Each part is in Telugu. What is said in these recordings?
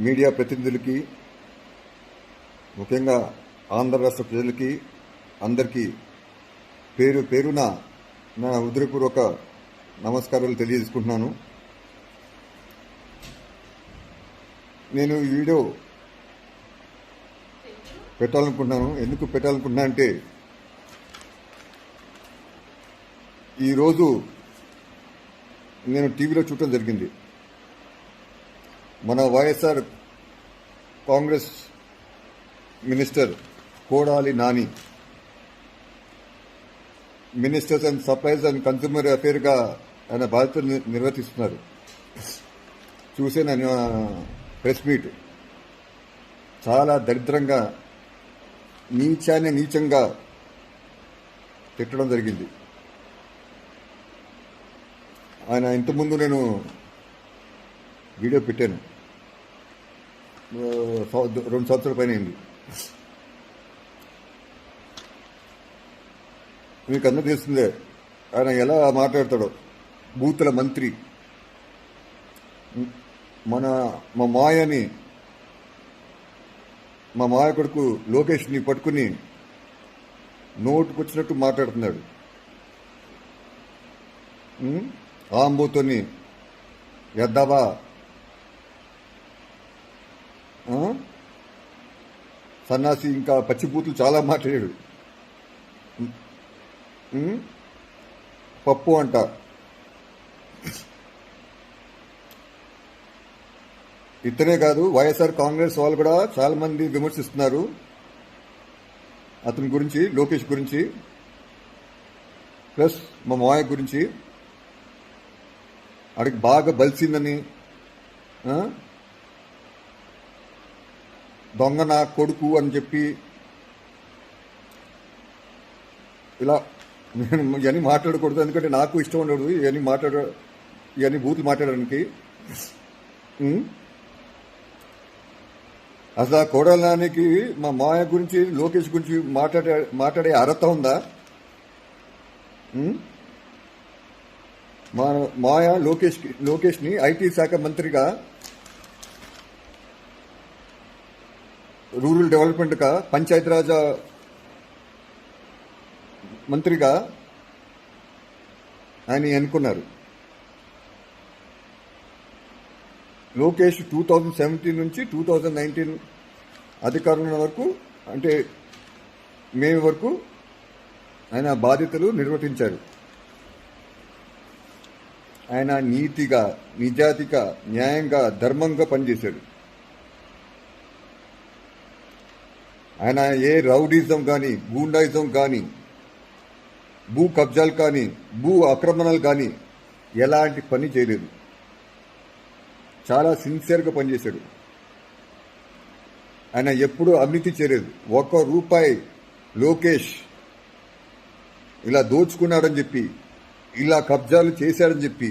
మీడియా ప్రతినిధులకి, ముఖ్యంగా ఆంధ్ర రాష్ట్ర ప్రజలకి అందరికీ పేరు పేరున నా హృదయపూర్వక నమస్కారాలు తెలియజేసుకుంటున్నాను. నేను ఈ వీడియో పెట్టాలనుకుంటున్నాను. ఎందుకు పెట్టాలనుకుంటున్నా అంటే, ఈరోజు నేను టీవీలో చూడటం జరిగింది. మన YSR Congress minister Kodali Nani ministers and supplies and consumer అఫేర్గా ఆయన బాధ్యతలు నిర్వర్తిస్తున్నారు. చూసే నేను ప్రెస్ మీట్ చాలా దరిద్రంగా నీచంగా తిట్టడం జరిగింది. ఆయన ఇంతకుముందు నేను వీడియో పెట్టాను, 2 సంవత్సరాల పైన అయింది. మీకు అందరూ తెలుస్తుందే ఆయన ఎలా మాట్లాడతాడో. బూతుల మంత్రి మా మాయ కొడుకు లోకేష్ని పట్టుకుని నోటుకొచ్చినట్టు మాట్లాడుతున్నాడు. ఆంబోతోని ఎద్దాబా సన్నాసి, ఇంకా పచ్చిబూతులు చాలా మాట్లాడాడు. పప్పు అంట. ఇతనే కాదు, వైఎస్ఆర్ కాంగ్రెస్ వాళ్ళు కూడా చాలా మంది విమర్శిస్తున్నారు అతని గురించి, లోకేష్ గురించి, ప్లస్ మా మాయ గురించి. అడిగి బాగా బలిసిందని, దొంగ నా కొడుకు అని చెప్పి ఇలా. నేను ఇవన్నీ మాట్లాడకూడదు, ఎందుకంటే నాకు ఇష్టం ఉండదు ఇవన్నీ బూతులు మాట్లాడడానికి. అసలు ఆ కోడలానికి మా మాయ గురించి, లోకేష్ గురించి మాట్లాడే అర్హత ఉందా? మా మాయ లోకేష్ని ఐటీ శాఖ మంత్రిగా, రూరల్ డెవలప్మెంట్గా, పంచాయతీరాజ్ మంత్రిగా ఆయన ఎన్నుకున్నారు. లోకేష్ 2017 నుంచి 2019 అధికారంలో వరకు, అంటే మే వరకు ఆయన బాధ్యతలు నిర్వర్తించారు. ఆయన నీతిగా, నిజాయితీగా, న్యాయంగా, ధర్మంగా పనిచేశాడు. ఆయన ఏ రౌడీజం కానీ, గూండాయిజం కానీ, భూ కబ్జాలు కానీ, భూ ఆక్రమణలు కానీ ఎలాంటి పని చేయలేదు. చాలా సిన్సియర్గా పనిచేశాడు. ఆయన ఎప్పుడూ అవినీతి చేయలేదు. ₹1 లోకేష్ ఇలా దోచుకున్నాడని చెప్పి, ఇలా కబ్జాలు చేశాడని చెప్పి,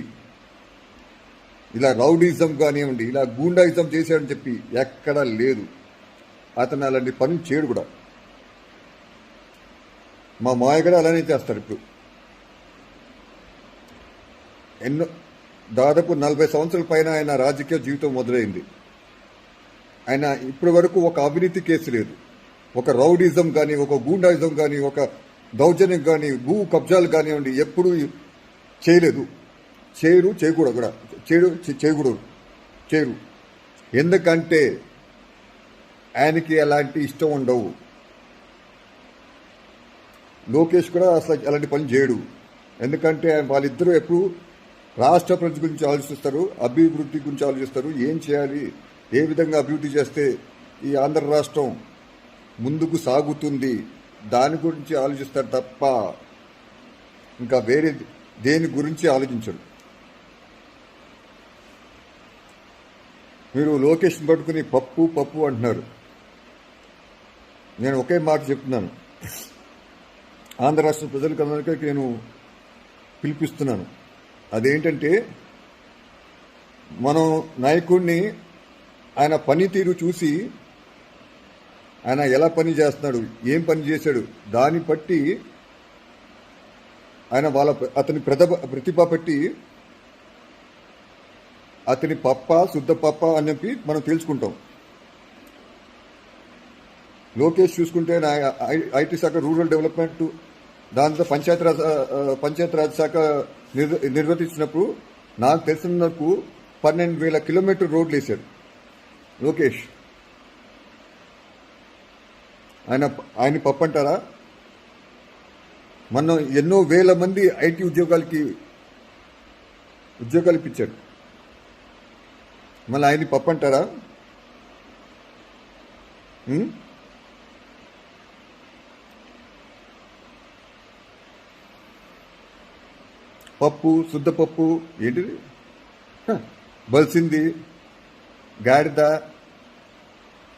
ఇలా రౌడీజం కానివ్వండి, ఇలా గూండాయిజం చేశాడని చెప్పి ఎక్కడా లేదు. అతను అలాంటి పని చేయడు కూడా. మా మాయ కూడా అలానే చేస్తాడు. ఇప్పుడు దాదాపు 40 సంవత్సరాల పైన ఆయన రాజకీయ జీవితం మొదలైంది. ఆయన ఇప్పటి వరకు ఒక అవినీతి కేసు లేదు, ఒక రౌడీజం కానీ, ఒక గూండాయిజం కానీ, ఒక దౌర్జన్యం కానీ, భూ కబ్జాలు కానివ్వండి ఎప్పుడూ చేయలేదు. చేయరు. ఎందుకంటే ఆయనకి అలాంటి ఇష్టం ఉండవు. లోకేష్ కూడా అసలు అలాంటి పని చేయడు. ఎందుకంటే వాళ్ళిద్దరూ ఎప్పుడు రాష్ట్ర ప్రజల గురించి ఆలోచిస్తారు, అభివృద్ధి గురించి ఆలోచిస్తారు. ఏం చేయాలి, ఏ విధంగా అభివృద్ధి చేస్తే ఈ ఆంధ్ర రాష్ట్రం ముందుకు సాగుతుంది, దాని గురించి ఆలోచిస్తారు తప్ప ఇంకా వేరే దేని గురించి ఆలోచించరు. మీరు లోకేష్ని పట్టుకుని పప్పు అంటున్నారు. నేను ఒకే మాట చెప్తున్నాను, ఆంధ్ర రాష్ట్ర ప్రజలకందరికీ నేను పిలిపిస్తున్నాను. అదేంటంటే, మనం నాయకుడిని ఆయన పనితీరు చూసి, ఆయన ఎలా పని చేస్తున్నాడు, ఏం పని చేశాడు, దాన్ని బట్టి ఆయన అతని ప్రతిభ బట్టి అతని పప్ప శుద్ధ పప్ప అని చెప్పి మనం తెలుసుకుంటాం. లోకేష్ చూసుకుంటే నా ఐటీ శాఖ రూరల్ డెవలప్మెంట్ దాంతో పంచాయతీరాజ్ శాఖ నిర్వర్తించినప్పుడు నాకు తెలిసినందుకు 12,000 కిలోమీటర్ రోడ్లు వేశాడు లోకేష్. ఆయన పప్పంటారా? మనం ఎన్నో వేల మంది ఐటీ ఉద్యోగాలు ఇప్పించాడు. మళ్ళీ ఆయన్ని పప్పంటారా? పప్పు శుద్ధ పప్పు ఏంటిది? బలిసింది గాడిద,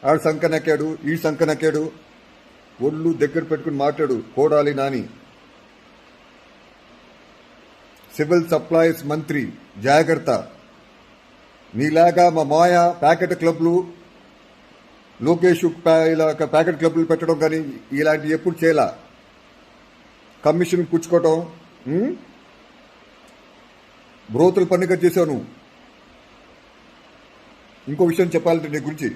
ఆడు సంకనెక్కాడు, ఈ సంకనెక్కాడు, ఒళ్ళు దగ్గర పెట్టుకుని మాట్లాడు కోడాలి నాని. సివిల్ సప్లైస్ మంత్రి జాగ్రత్త, నీలాగా మా మాయ ప్యాకెట్ క్లబ్లు, లోకేష్ ఇలా ప్యాకెట్ క్లబ్లు పెట్టడం కానీ ఇలాంటివి ఎప్పుడు చేయాల. కమిషన్ పుచ్చుకోవటం, బ్రోతులు పన్ను కట్ చేశావు నువ్వు. ఇంకో విషయం చెప్పాలంటే నీ గురించి,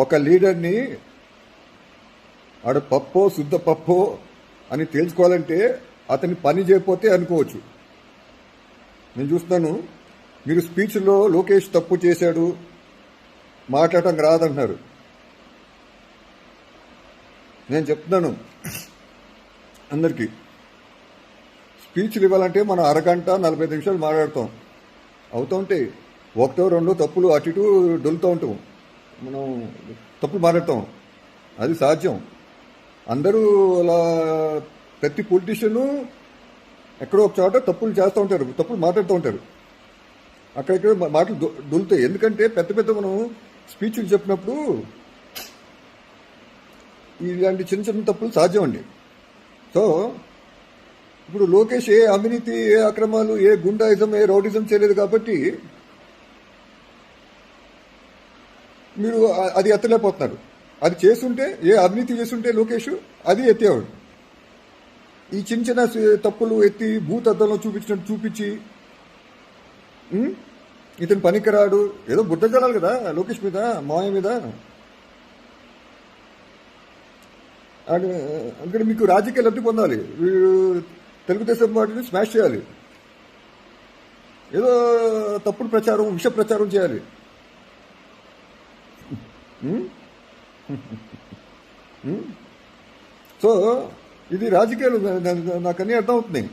ఒక లీడర్ని ఆడ పప్పో శుద్ధ పప్పో అని తెలుసుకోవాలంటే అతని పని చేయకపోతే అనుకోవచ్చు. నేను చూస్తున్నాను మీరు స్పీచ్లో లోకేష్ తప్పు చేశాడు, మాట్లాడటం రాదంటున్నారు. నేను చెప్తున్నాను అందరికీ, స్పీచ్లు ఇవ్వాలంటే మనం అరగంట 45 నిమిషాలు మాట్లాడతాం. అవుతూ ఉంటే ఒకటో రెండో తప్పులు అటు ఇటు డొలుతూ ఉంటాం, మనం తప్పులు మాట్లాడతాం, అది సాధ్యం. అందరూ అలా ప్రతి పొలిటీషియను ఎక్కడో ఒక చోట తప్పులు చేస్తూ ఉంటారు, తప్పులు మాట్లాడుతూ ఉంటారు, అక్కడెక్కడ మాటలు దొలుతాయి. ఎందుకంటే పెద్ద పెద్ద మనం స్పీచ్లు చెప్పినప్పుడు ఇలాంటి చిన్న చిన్న తప్పులు సాధ్యం అండి. సో ఇప్పుడు లోకేష్ ఏ అవినీతి, ఏ అక్రమాలు, ఏ గుండాయిజం, ఏ రౌడిజం చేయలేదు కాబట్టి మీరు అది ఎత్తలేకపోతున్నారు. అది చేస్తుంటే, ఏ అవినీతి చేస్తుంటే లోకేష్ అది ఎత్తేవాడు. ఈ చిన్న చిన్న తప్పులు ఎత్తి భూతద్దంలో చూపించినట్టు చూపించి ఇతను పనికిరాడు, ఏదో బుద్ధ జలాలి కదా లోకేష్ మీద, మాయ మీద. అందుకని మీకు రాజకీయ లబ్ధి పొందాలి, తెలుగుదేశం పార్టీని స్మాష్ చేయాలి, ఏదో తప్పుడు ప్రచారం, విష ప్రచారం చేయాలి. సో ఇది రాజకీయాలు, నాకు అన్నీ అర్థమవుతున్నాయి.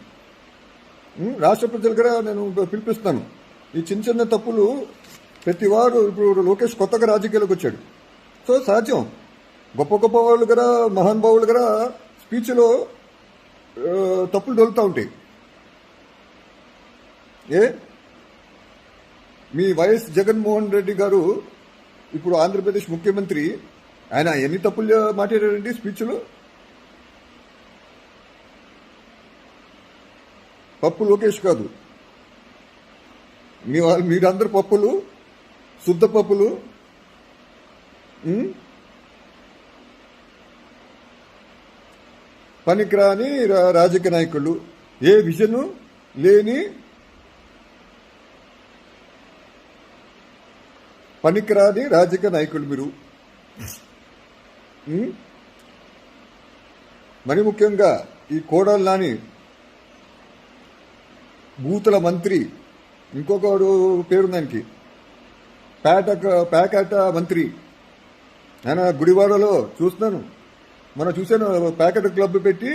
రాష్ట్ర ప్రజల దగ్గర నేను పిలిపిస్తాను, ఈ చిన్న చిన్న తప్పులు ప్రతి వారు, ఇప్పుడు లోకేష్ కొత్తగా రాజకీయాలకు వచ్చాడు, సో సాధ్యం. గొప్ప గొప్ప వాళ్ళు కదా, మహానుభావులు కదా స్పీచ్లో తప్పులు దొరుకుతూ ఉంటాయి. మీ వైఎస్ జగన్మోహన్ రెడ్డి గారు ఇప్పుడు ఆంధ్రప్రదేశ్ ముఖ్యమంత్రి, ఆయన ఎన్ని తప్పులు మాట్లాడారండి స్పీచ్లో? పప్పు లోకేష్ కాదు, మీరందరు పప్పులు, శుద్ధ పప్పులు. పనికిరాని రాజకీయ నాయకులు, ఏ విజను లేని పనికిరాని రాజకీయ నాయకులు మీరు. మరి ముఖ్యంగా ఈ కోడలు నాని బూతుల మంత్రి, ఇంకొకడు పేరుందానికి ప్యాకెట్ మంత్రి, ఆయన గుడివాడలో చూస్తున్నాను, మనం చూసాను, ప్యాకెట్ క్లబ్ పెట్టి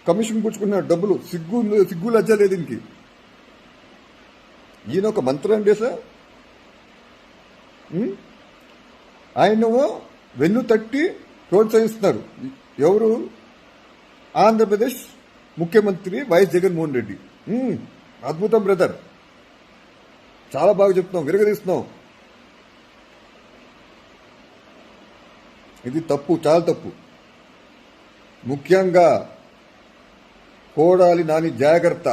కమిషన్ పుచ్చుకున్నాడు డబ్బులు. సిగ్గు లజ్జ లేదు దీనికి. ఈయన ఒక మంత్రి అండి సార్. ఆయన వెన్ను తట్టి ప్రోత్సహిస్తున్నారు ఎవరు? ఆంధ్రప్రదేశ్ ముఖ్యమంత్రి వైఎస్ జగన్మోహన్ రెడ్డి. అద్భుతం బ్రదర్, చాలా బాగా చెప్తున్నాం, విరగదీస్తున్నాం. ఇది తప్పు, చాలా తప్పు. ముఖ్యంగా కోడాలి నాని జాగ్రత్త,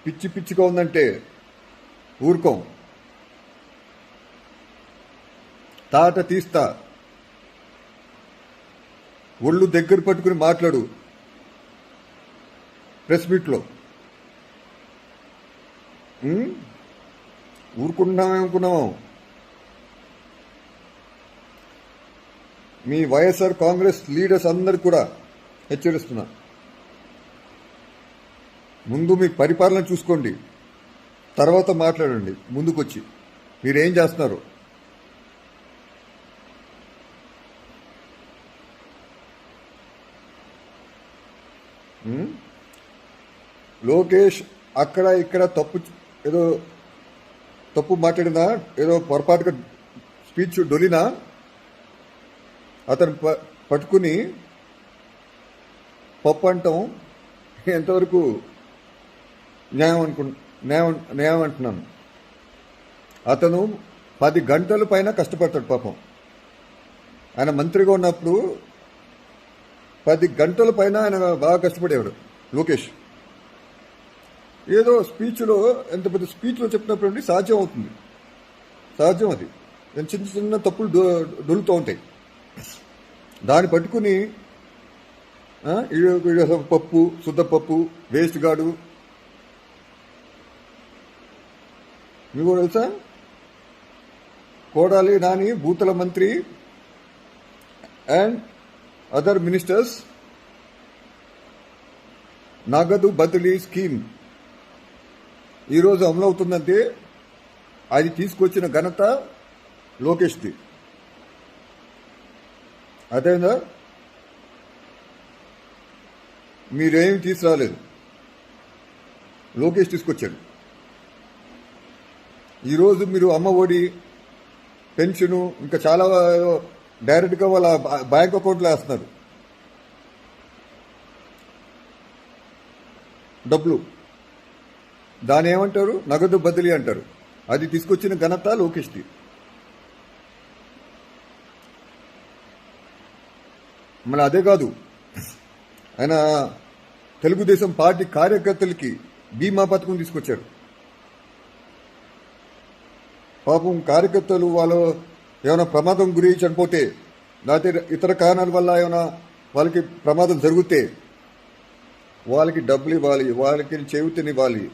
పిచ్చి పిచ్చిగా ఉందంటే ఊరుకోం, తాట తీస్తా, ఒళ్ళు దగ్గర పట్టుకుని మాట్లాడు. ప్రెస్ మీట్లో. ఊరుకుంటున్నామేమనుకున్నాము. మీ వైఎస్ఆర్ కాంగ్రెస్ లీడర్స్ అందరు కూడా హెచ్చరిస్తున్నా, ముందు మీ పరిపాలన చూసుకోండి, తర్వాత మాట్లాడండి. ముందుకొచ్చి మీరేం చేస్తున్నారు. లోకేష్ అక్కడ ఇక్కడ ఏదో తప్పు మాట్లాడినా, ఏదో పొరపాటుగా స్పీచ్ డొలినా అతను పట్టుకుని పప్పు అంటాం ఎంతవరకు న్యాయం అంటున్నాను. అతను 10 గంటల పైన కష్టపడతాడు పాపం. ఆయన మంత్రిగా ఉన్నప్పుడు 10 గంటల పైన ఆయన బాగా కష్టపడేవాడు లోకేష్. ఏదో స్పీచ్లో, ఎంత పెద్ద స్పీచ్లో చెప్పినప్పుడు సాధ్యం అవుతుంది, సాధ్యం అది. చిన్న చిన్న తప్పులు డొలుతూ ఉంటాయి. దాన్ని పట్టుకుని పప్పు, శుద్ధపప్పు, వేస్ట్ గాడు. మీకు తెలుసా, కోడాలి నాని భూతల మంత్రి అండ్ అదర్ మినిస్టర్స్ నగదు బదిలీ స్కీమ్ ఈరోజు అమలవుతుందంటే అది తీసుకొచ్చిన ఘనత లోకేష్ది. అదేనా, మీరేమి తీసుకురాలేదు, లోకేష్ తీసుకొచ్చాడు. ఈరోజు మీరు అమ్మ ఒడి, పెన్షను, ఇంకా చాలా డైరెక్ట్గా వాళ్ళ బ్యాంక్ అకౌంట్లో వేస్తున్నారు డబ్బులు. దాని ఏమంటారు, నగదు బదిలీ అంటారు. అది తీసుకొచ్చిన ఘనత లోకేష్ది. మన అదే కాదు, ఆయన తెలుగుదేశం పార్టీ కార్యకర్తలకి బీమా పథకం తీసుకొచ్చారు. పాపం కార్యకర్తలు వాళ్ళు ఏమైనా ప్రమాదం గురి చనిపోతే, లేకపోతే ఇతర కారణాల వల్ల ఏమైనా వాళ్ళకి ప్రమాదం జరిగితే వాళ్ళకి డబ్బులు ఇవ్వాలి, వాళ్ళకి చేయూతనివ్వాలి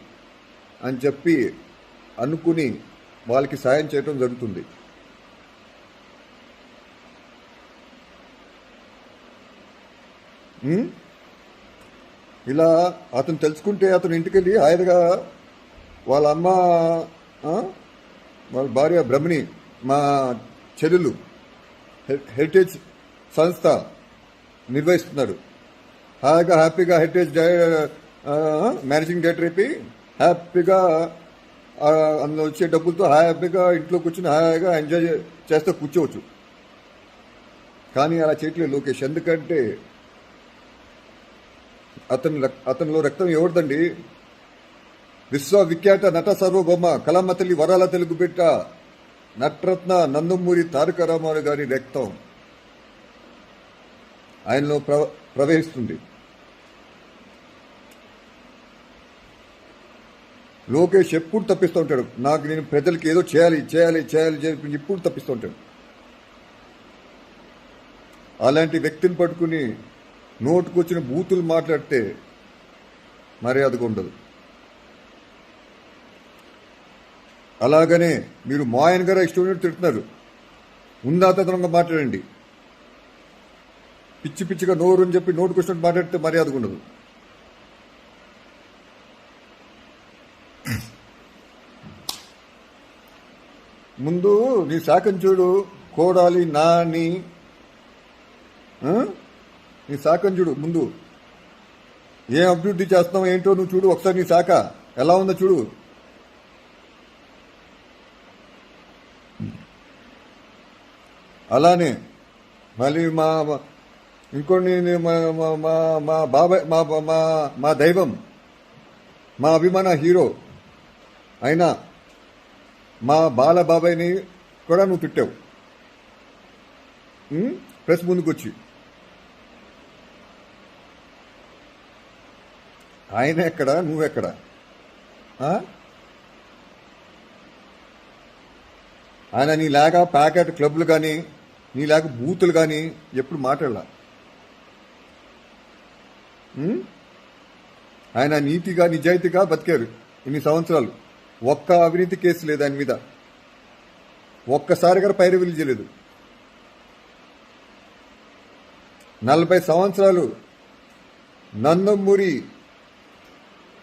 అని చెప్పి అనుకుని వాళ్ళకి సాయం చేయడం జరుగుతుంది. ఇలా అతను తెలుసుకుంటే అతను ఇంటికి వెళ్ళి హాయిగా వాళ్ళ అమ్మ, వాళ్ళ భార్య బ్రహ్మణి, మా చెల్లెలు హెరిటేజ్ సంస్థ నిర్వహిస్తున్నాడు. హాయిగా హ్యాపీగా హెరిటేజ్ మేనేజింగ్ డైరెక్టర్ అయిపోయి హ్యాపీగా అందులో వచ్చే డబ్బులతో హ్యాపీగా ఇంట్లో కూర్చుని హాయిగా ఎంజాయ్ చేస్తూ కూర్చోవచ్చు. కానీ అలా చేయట్లేదు లోకేష్. ఎందుకంటే అతనిలో రక్తం ఎవరిదండి? విశ్వవిఖ్యాత నట సార్వభౌమ కళామతల్లి వరాల తెలుగు బిడ్డ నటరత్న నందమూరి తారక రామారావు గారి రక్తం ఆయనలో ప్రవహిస్తుంది. లోకేష్ ఎప్పుడు తప్పిస్తూ ఉంటాడు. నేను ప్రజలకి ఏదో చేయాలి ఎప్పుడు తప్పిస్తూ ఉంటాడు. అలాంటి వ్యక్తిని పట్టుకుని నోటుకొచ్చిన బూతులు మాట్లాడితే మర్యాదగా ఉండదు. అలాగనే మీరు మా ఆయన గారు ఇష్టం తిడుతున్నారు, ఉందాతనంగా మాట్లాడండి. పిచ్చి పిచ్చిగా నోరు అని చెప్పి నోటుకొచ్చినట్టు మాట్లాడితే మర్యాదగా ఉండదు. ముందు నీ శాఖను చూడు, కోడాలి నాని, నీ శాఖను చూడు. ముందు ఏం అభివృద్ధి చేస్తున్నావు ఏంటో నువ్వు చూడు. ఒకసారి నీ శాఖ ఎలా ఉందో చూడు. అలానే మళ్ళీ ఇంకొన్ని మా బాబాయ్, మా దైవం, మా అభిమాన హీరో అయినా మా బాల బాబాయ్ని కూడా నువ్వు తిట్టావు ప్రెస్ ముందుకొచ్చి. ఆయన ఎక్కడ, నువ్వెక్కడ? ఆయన నీలాగా ప్యాకెట్ క్లబ్లు కానీ నీలాగా బూతులు కానీ ఎప్పుడు మాట్లాడలా. ఆయన నీతిగా నిజాయితీగా బతికారు ఇన్ని సంవత్సరాలు. ఒక్క అవినీతి కేసు లేదు ఆయన మీద, ఒక్కసారిగా పైరవీలు చేయలేదు. 40 సంవత్సరాలు నందమూరి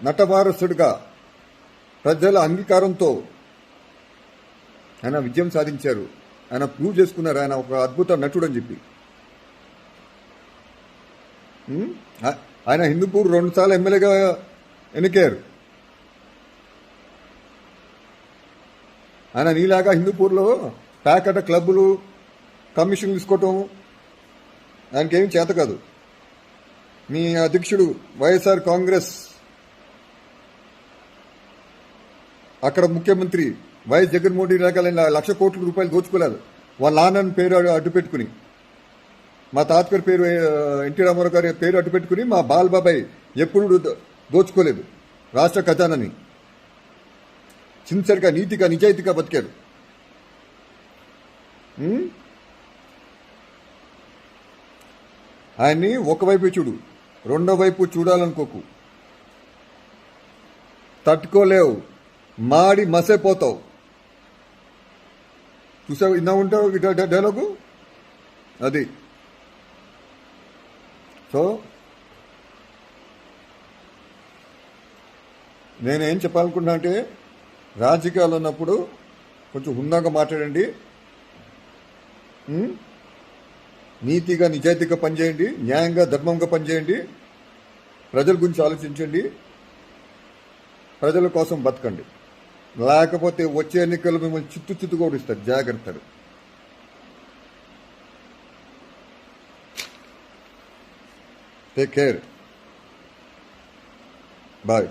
నటవారసుడిగా ప్రజల అంగీకారంతో ఆయన విజయం సాధించారు. ఆయన ప్రూవ్ చేసుకున్నారు ఆయన ఒక అద్భుత నటుడు అని చెప్పి. ఆయన హిందూపూర్ 2 సార్లు ఎమ్మెల్యేగా ఎన్నికారు. ఆయన నీలాగా హిందూపూర్లో ప్యాకెట్ క్లబ్బులు కమిషన్లు తీసుకోవటం ఆయనకేమీ చేత కాదు. మీ అధ్యక్షుడు వైఎస్ఆర్ కాంగ్రెస్ అక్కడ ముఖ్యమంత్రి వైఎస్ జగన్మోహన్ రెడ్డి లాగా 1,00,000 కోట్ల రూపాయలు దోచుకోలేదు. వాళ్ళ నాన్నని పేరు అడ్డు పెట్టుకుని, మా తాతగారి పేరు ఎన్టీ రామారావు గారి పేరు అడ్డు పెట్టుకుని మా బాలబాబాయ్ ఎప్పుడు దోచుకోలేదు రాష్ట్ర ఖజానాని. సిన్సియర్గా నీతిగా నిజాయితీగా బతికారు. ఆయన్ని ఒకవైపు చూడు, రెండో వైపు చూడాలనుకోకు. తట్టుకోలేవు, మాడి మసైపోతావు. చూసావు, ఇన్నా ఉంటావు డైలాగు అది. సో నేనేం చెప్పాలనుకున్నా అంటే, రాజకీయాలు ఉన్నప్పుడు కొంచెం హుందాగా మాట్లాడండి, నీతిగా నిజాయితీగా పనిచేయండి, న్యాయంగా ధర్మంగా పనిచేయండి, ప్రజల గురించి ఆలోచించండి, ప్రజల కోసం బతకండి. లేకపోతే వచ్చే ఎన్నికలు మిమ్మల్ని చిత్తుగా ఓడిస్తారు. జాగ్రత్తలు. Take care. బాయ్.